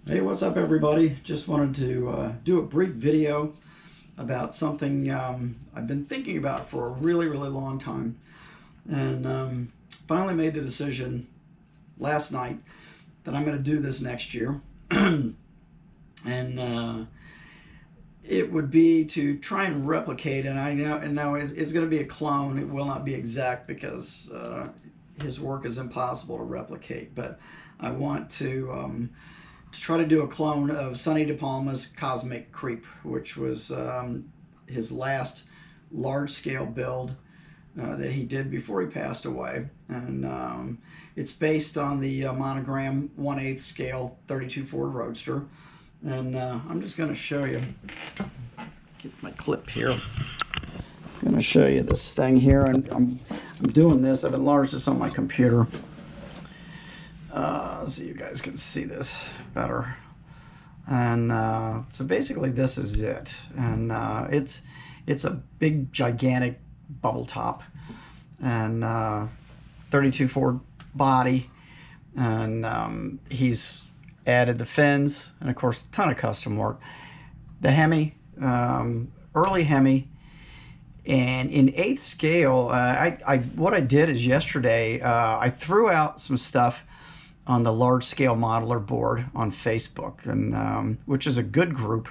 Hey, what's up everybody? Just wanted to do a brief video about something I've been thinking about for a really long time, and finally made the decision last night that I'm going to do this next year. And it would be to try and replicate, and I know it's going to be a clone. It will not be exact because his work is impossible to replicate, but I want to try to do a clone of Sonny Depalma's Cosmic Kreep, which was his last large-scale build that he did before he passed away. And it's based on the Monogram 1/8 scale 32 Ford Roadster. And I'm just going to show you, get my clip here. I'm going to show you this thing here, and I'm doing this. I've enlarged this on my computer so you guys can see this better. And so basically this is it, and it's a big gigantic bubble top and 32 Ford body, and he's added the fins and of course a ton of custom work, the Hemi, early Hemi. And in 8th scale, what I did is yesterday I threw out some stuff on the large scale modeler board on Facebook, and which is a good group.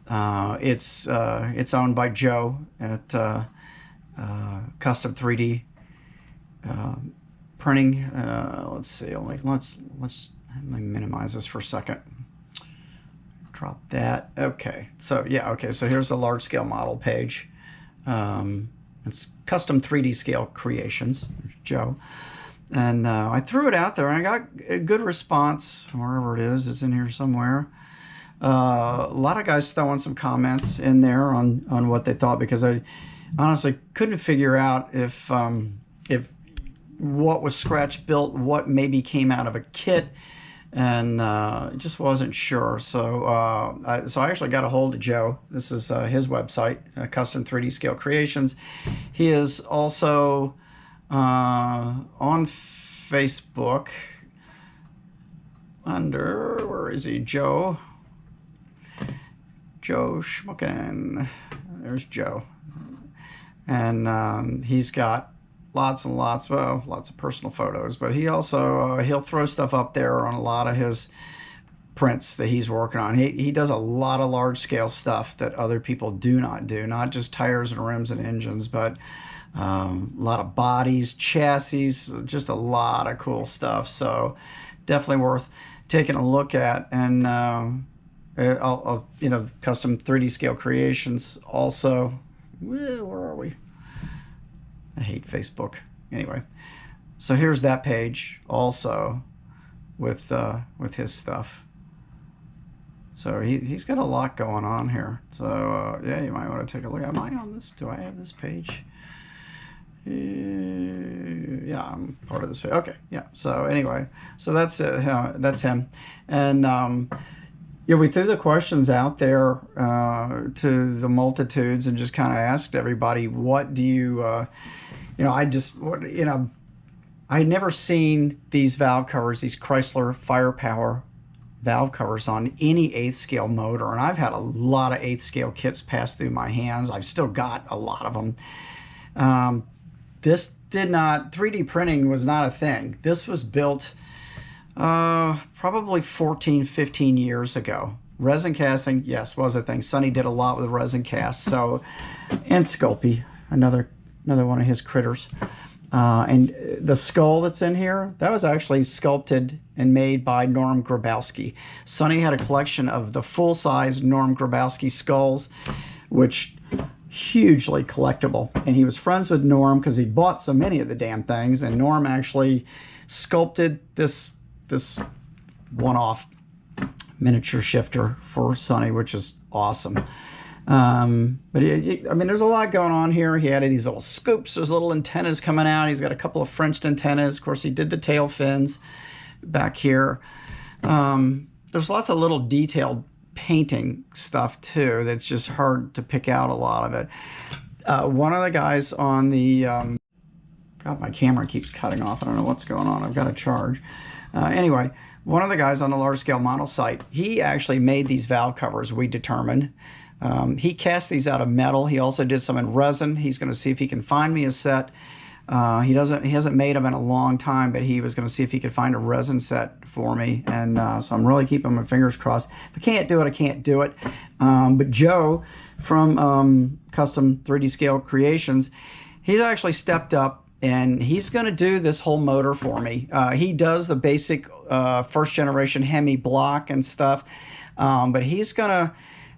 It's owned by Joe at Custom 3D Printing. Let's see. Let me minimize this for a second. Drop that. Okay. So yeah. Okay. So here's the large scale model page. It's Custom 3D Scale Creations. There's Joe. And I threw it out there, and I got a good response. Wherever it is, it's in here somewhere. A lot of guys throwing some comments in there on what they thought, because I honestly couldn't figure out if what was scratch built, what maybe came out of a kit, and just wasn't sure. So I actually got a hold of Joe. This is his website, Custom 3D Scale Creations. He is also on Facebook under, where is he, Joe Schmucken. There's Joe, and he's got lots and lots of personal photos, but he also he'll throw stuff up there on a lot of his prints that he's working on. He does a lot of large scale stuff that other people do not do, not just tires and rims and engines, but a lot of bodies, chassis, just a lot of cool stuff. So definitely worth taking a look at. And I'll Custom 3D Scale Creations also. Where are we? I hate Facebook. Anyway, so here's that page also with his stuff. So he's got a lot going on here. So yeah, you might want to take a look. Am I on this? Do I have this page? Yeah, I'm part of this page. Okay, yeah. So anyway, so that's it. That's him. And yeah, we threw the questions out there to the multitudes and just kind of asked everybody, what do you, I'd never seen these valve covers, these Chrysler Firepower valve covers on any 8th scale motor. And I've had a lot of 8th scale kits pass through my hands. I've still got a lot of them. This did not, 3D printing was not a thing. This was built probably 14-15 years ago. Resin casting, yes, was a thing. Sonny did a lot with resin cast. So, and Sculpey, another one of his critters. And the skull that's in here, that was actually sculpted and made by Norm Grabowski. Sonny had a collection of the full-size Norm Grabowski skulls, which hugely collectible. And he was friends with Norm because he bought so many of the damn things. And Norm actually sculpted this one-off miniature shifter for Sonny, which is awesome. But I mean, there's a lot going on here. He added these little scoops. There's little antennas coming out. He's got a couple of Frenched antennas. Of course, he did the tail fins back here. There's lots of little detailed painting stuff too that's just hard to pick out a lot of it. One of the guys on the God, my camera keeps cutting off. I don't know what's going on. I've got to charge. Anyway, one of the guys on the large scale model site, he actually made these valve covers, we determined. He cast these out of metal. He also did some in resin. He's going to see if he can find me a set. He hasn't made them in a long time, but he was going to see if he could find a resin set for me. And so I'm really keeping my fingers crossed. If I can't do it, I can't do it. But Joe from Custom 3D Scale Creations, he's actually stepped up and he's going to do this whole motor for me. He does the basic first generation Hemi block and stuff, but he's going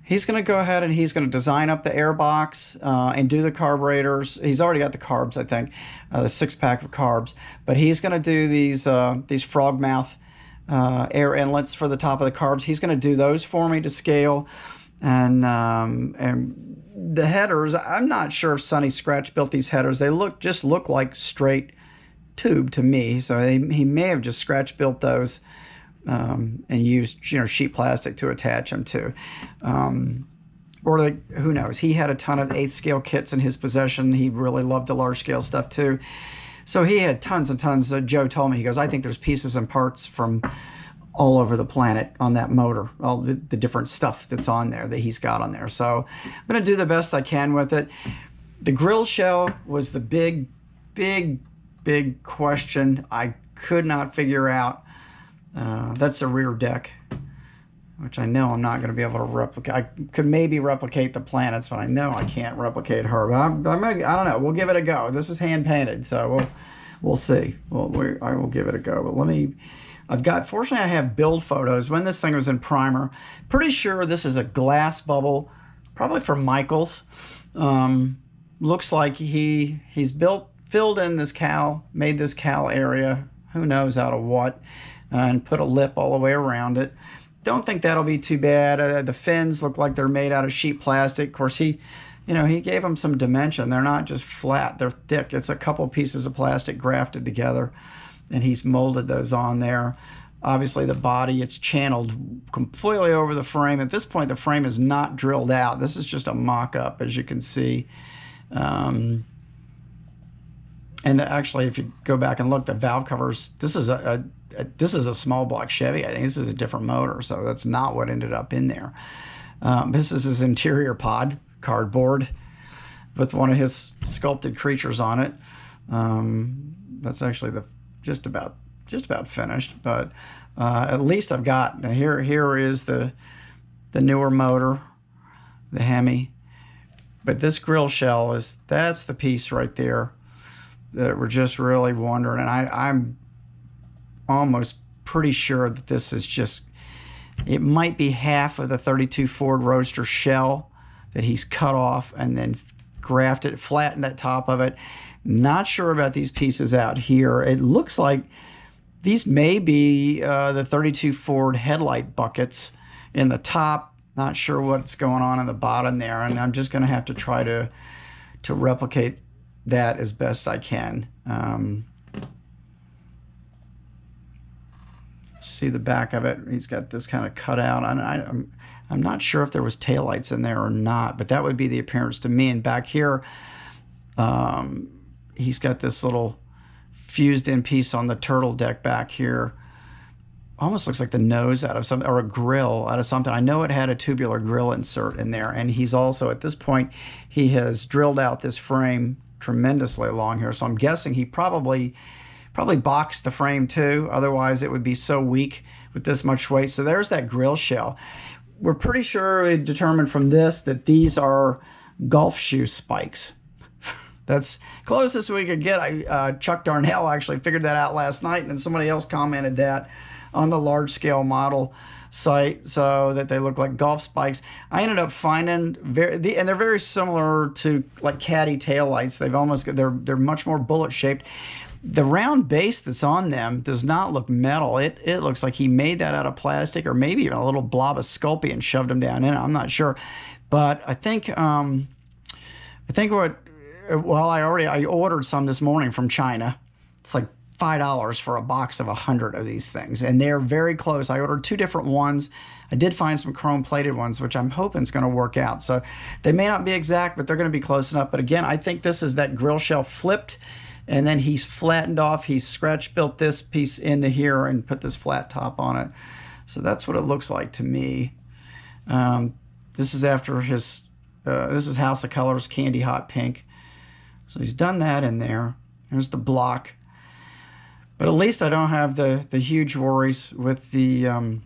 to go ahead and he's going to design up the air box and do the carburetors. He's already got the carbs, I think, the 6-pack of carbs. But he's going to do these frog mouth air inlets for the top of the carbs. He's going to do those for me to scale. And the headers, I'm not sure if Sonny scratch built these headers. They just look like straight tube to me. So he may have just scratch built those. And used sheet plastic to attach them to, or who knows? He had a ton of 8th scale kits in his possession. He really loved the large scale stuff too, so he had tons and tons. Joe told me, he goes, I think there's pieces and parts from all over the planet on that motor, all the different stuff that's on there that he's got on there. So I'm gonna do the best I can with it. The grill shell was the big question I could not figure out. That's the rear deck, which I know I'm not going to be able to replicate. I could maybe replicate the planets, but I know I can't replicate her. But I don't know. We'll give it a go. This is hand painted, so we'll see. I will give it a go. But fortunately I have build photos when this thing was in primer. Pretty sure this is a glass bubble, probably from Michaels. Looks like he's filled in this cowl, made this cowl area, who knows out of what, and put a lip all the way around it. Don't think that'll be too bad. The fins look like they're made out of sheet plastic. Of course, he gave them some dimension. They're not just flat, they're thick. It's a couple pieces of plastic grafted together, and he's molded those on there. Obviously the body, it's channeled completely over the frame. At this point, the frame is not drilled out. This is just a mock-up, as you can see. And actually, if you go back and look, the valve covers, this is a small block Chevy. I think this is a different motor, so that's not what ended up in there. This is his interior pod, cardboard, with one of his sculpted creatures on it. That's actually just about finished, but at least I've got, now here is the newer motor, the Hemi. But this grill shell that's the piece right there that we're just really wondering. And I'm almost pretty sure that this is just, it might be half of the 32 Ford Roadster shell that he's cut off and then grafted, flattened that top of it. Not sure about these pieces out here. It looks like these may be the 32 Ford headlight buckets in the top. Not sure what's going on in the bottom there, and I'm just going to have to try to replicate that as best I can. See the back of it. He's got this kind of cut out. I'm not sure if there was taillights in there or not, but that would be the appearance to me. And back here, he's got this little fused in piece on the turtle deck back here. Almost looks like the nose out of something, or a grill out of something. I know it had a tubular grill insert in there, and he's also, at this point, he has drilled out this frame tremendously along here. So I'm guessing he probably boxed the frame too. Otherwise, it would be so weak with this much weight. So there's that grill shell. We're pretty sure we determined from this that these are golf shoe spikes. That's closest we could get. Chuck Darnell actually figured that out last night, and somebody else commented that on the large scale model site, so that they look like golf spikes. I ended up finding and they're very similar to like caddy taillights. They're much more bullet shaped. The round base that's on them does not look metal. It looks like he made that out of plastic, or maybe even a little blob of Sculpey and shoved them down in it. I'm not sure, but I think I ordered some this morning from China. It's like $5 for a box of 100 of these things, and they're very close. I ordered 2 different ones. I did find some chrome plated ones, which I'm hoping is going to work out. So they may not be exact, but they're going to be close enough. But again, I think this is that grill shell flipped And then he's flattened off, he's scratch built this piece into here and put this flat top on it. So that's what it looks like to me. This is after his, this is House of Colors Candy Hot Pink. So he's done that in there. There's the block. But at least I don't have the huge worries with the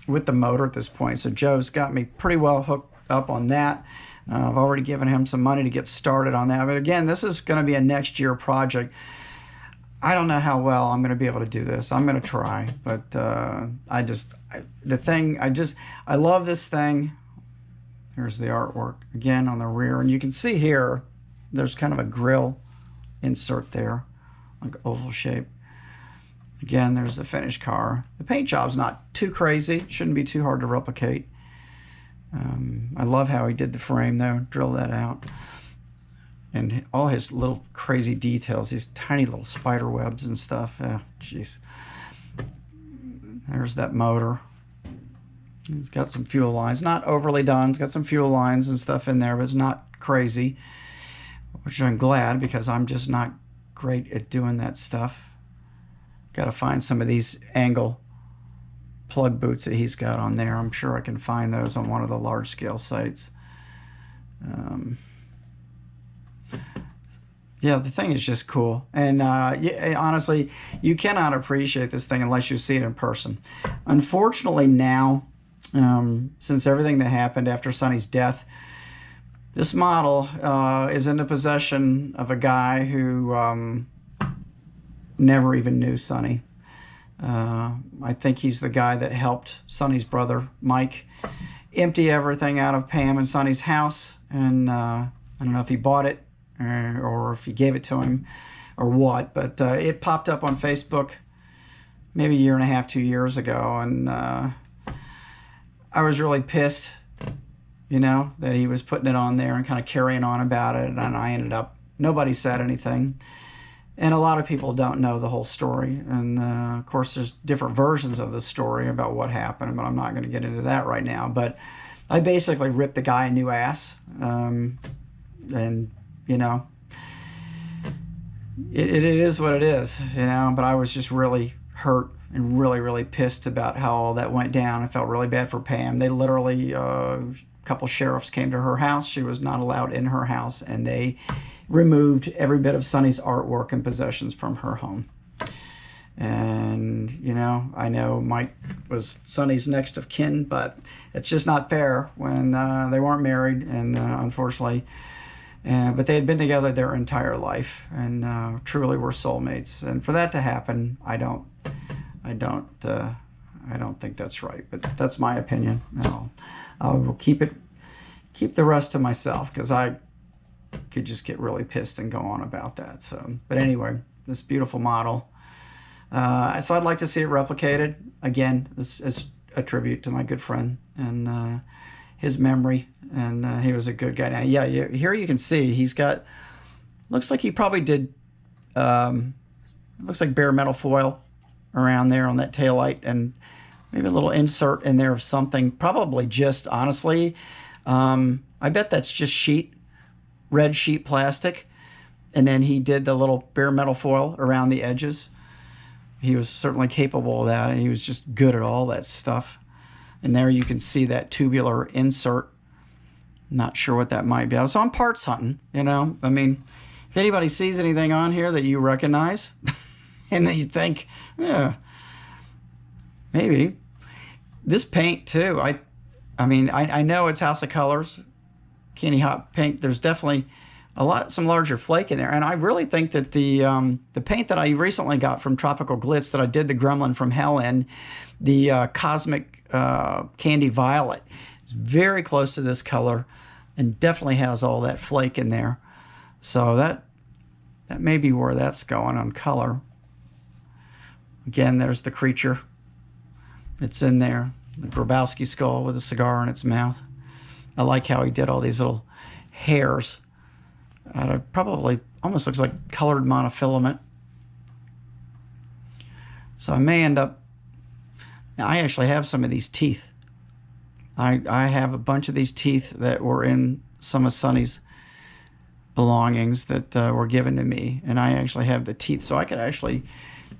motor at this point. So Joe's got me pretty well hooked up on that. I've already given him some money to get started on that. But again, this is going to be a next year project. I don't know how well I'm going to be able to do this. I'm going to try. But I love this thing. Here's the artwork again on the rear. And you can see here, there's kind of a grill insert there, like oval shape. Again, there's the finished car. The paint job's not too crazy. Shouldn't be too hard to replicate. I love how he did the frame though, drill that out. And all his little crazy details, these tiny little spider webs and stuff. Oh, jeez. There's that motor. He's got some fuel lines, not overly done. It's got some fuel lines and stuff in there, but it's not crazy, which I'm glad because I'm just not great at doing that stuff. Got to find some of these angle plug boots that he's got on there. I'm sure I can find those on one of the large scale sites. Yeah, the thing is just cool. And honestly, you cannot appreciate this thing unless you see it in person. Unfortunately now, since everything that happened after Sonny's death, this model is in the possession of a guy who never even knew Sonny. I think he's the guy that helped Sonny's brother, Mike, empty everything out of Pam and Sonny's house. And I don't know if he bought it or if he gave it to him or what, but it popped up on Facebook maybe a year and a half, 2 years ago. And I was really pissed, you know, that he was putting it on there and kind of carrying on about it. And I ended up, nobody said anything. And a lot of people don't know the whole story. And of course, there's different versions of the story about what happened, but I'm not going to get into that right now. But I basically ripped the guy a new ass. And, you know, it is what it is, you know. But I was just really hurt and really, really pissed about how all that went down. I felt really bad for Pam. They literally, a couple sheriffs came to her house. She was not allowed in her house, and they removed every bit of Sonny's artwork and possessions from her home. And, you know, I know Mike was Sonny's next of kin, but it's just not fair when they weren't married, and unfortunately, but they had been together their entire life and truly were soulmates. And for that to happen, I don't think that's right, but that's my opinion. I will keep the rest to myself because I could just get really pissed and go on about that. So, but anyway, this beautiful model. So I'd like to see it replicated again. It's a tribute to my good friend and his memory. And he was a good guy. Now, yeah, here you can see he's got. Looks like he probably did. Looks like bare metal foil around there on that taillight, and maybe a little insert in there of something. Probably just honestly, I bet that's just red sheet plastic, and then he did the little bare metal foil around the edges. He was certainly capable of that, and he was just good at all that stuff. And there you can see that tubular insert. Not sure what that might be. So I'm parts hunting, you know. I mean, if anybody sees anything on here that you recognize, and then you think, yeah, maybe. This paint too, I mean, I know it's House of Colors, Candy Hot Pink. There's definitely some larger flake in there, and I really think that the paint that I recently got from Tropical Glitz that I did the Gremlin from Hell in, the Cosmic Candy Violet, is very close to this color, and definitely has all that flake in there. So that may be where that's going on color. Again, there's the creature. It's in there, the Grabowski skull with a cigar in its mouth. I like how he did all these little hairs out of probably almost looks like colored monofilament. So I may end up. Now I actually have some of these teeth. I have a bunch of these teeth that were in some of Sonny's belongings that were given to me, and I actually have the teeth, so I could actually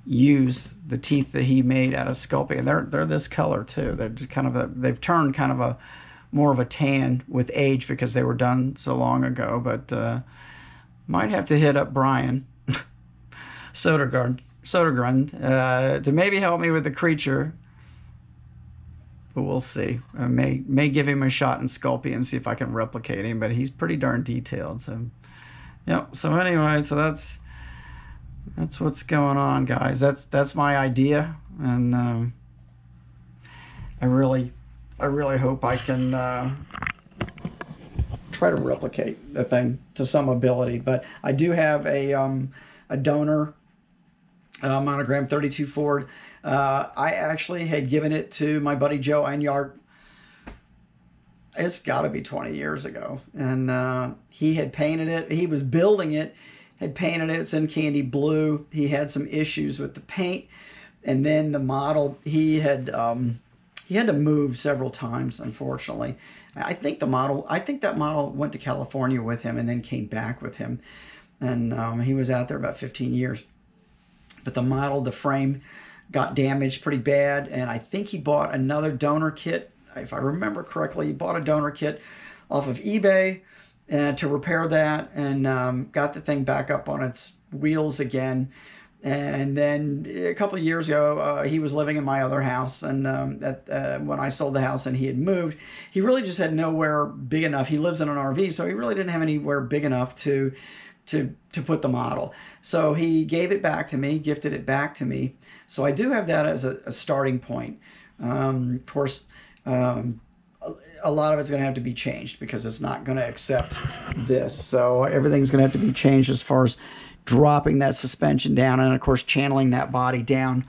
use the teeth that he made out of Sculpey, and they're this color too. They're just kind of they've turned kind of a more of a tan with age because they were done so long ago. But might have to hit up Brian Sodergren to maybe help me with the creature. But we'll see. I may give him a shot in Sculpey and see if I can replicate him. But he's pretty darn detailed. So, yeah. So anyway, so that's what's going on, guys. That's my idea, and I really hope I can try to replicate the thing to some ability. But I do have a donor monogram 32 Ford. I actually had given it to my buddy Joe Enyart. It's got to be 20 years ago, and he had painted it. He was building it, had painted it. It's in candy blue. He had some issues with the paint, and then the model he had to move several times, unfortunately. I think that model went to California with him and then came back with him, and he was out there about 15 years. But the frame got damaged pretty bad, and I think he bought another donor kit. If I remember correctly, he bought a donor kit off of eBay to repair that, and got the thing back up on its wheels again. And then a couple of years ago, he was living in my other house, and when I sold the house and he had moved, he really just had nowhere big enough. He lives in an RV, so he really didn't have anywhere big enough to put the model. So he gave it back to me, gifted it back to me. So I do have that as a starting point. Of course, a lot of it's going to have to be changed because it's not going to accept this. So everything's going to have to be changed as far as dropping that suspension down, and of course channeling that body down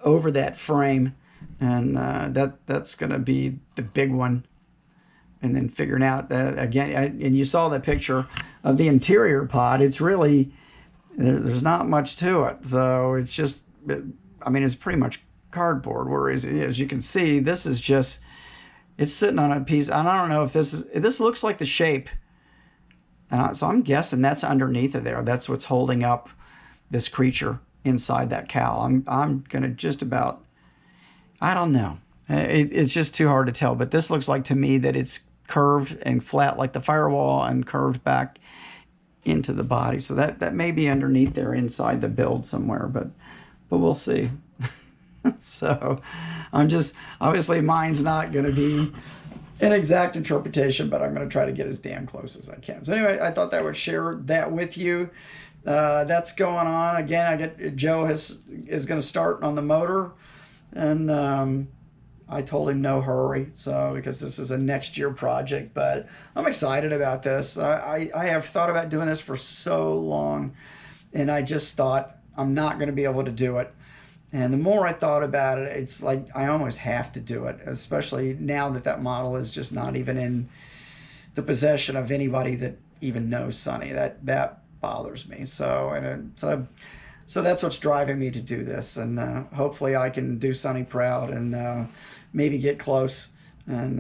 over that frame, and that's going to be the big one. And then figuring out that again, and you saw the picture of the interior pod. It's really, there's not much to it. So it's just, I mean, it's pretty much cardboard. Whereas, as you can see, this is just, it's sitting on a piece. And I don't know if this looks like the shape. And so I'm guessing that's underneath of there. That's what's holding up this creature inside that cowl. I'm going to just about, I don't know. It's just too hard to tell. But this looks like to me that it's curved and flat like the firewall and curved back into the body. So that may be underneath there inside the build somewhere, but we'll see. So I'm just, obviously mine's not going to be an exact interpretation, but I'm going to try to get as damn close as I can. So anyway, I thought I would share that with you. That's going on. Again, Joe is going to start on the motor, and I told him no hurry, so because this is a next year project, but I'm excited about this. I have thought about doing this for so long, and I just thought I'm not going to be able to do it. And the more I thought about it, it's like I almost have to do it, especially now that model is just not even in the possession of anybody that even knows Sonny. That bothers me. So that's what's driving me to do this, and hopefully I can do Sonny proud and maybe get close. And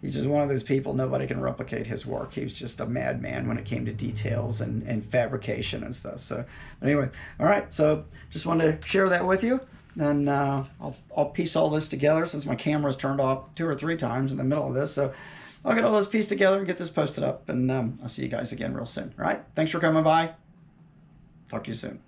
he's just one of those people, nobody can replicate his work. He was just a madman when it came to details and fabrication and stuff. So anyway, all right, so just wanted to share that with you. And I'll piece all this together since my camera's turned off 2 or 3 times in the middle of this. So I'll get all this pieced together and get this posted up, and I'll see you guys again real soon. All right, thanks for coming by. Talk to you soon.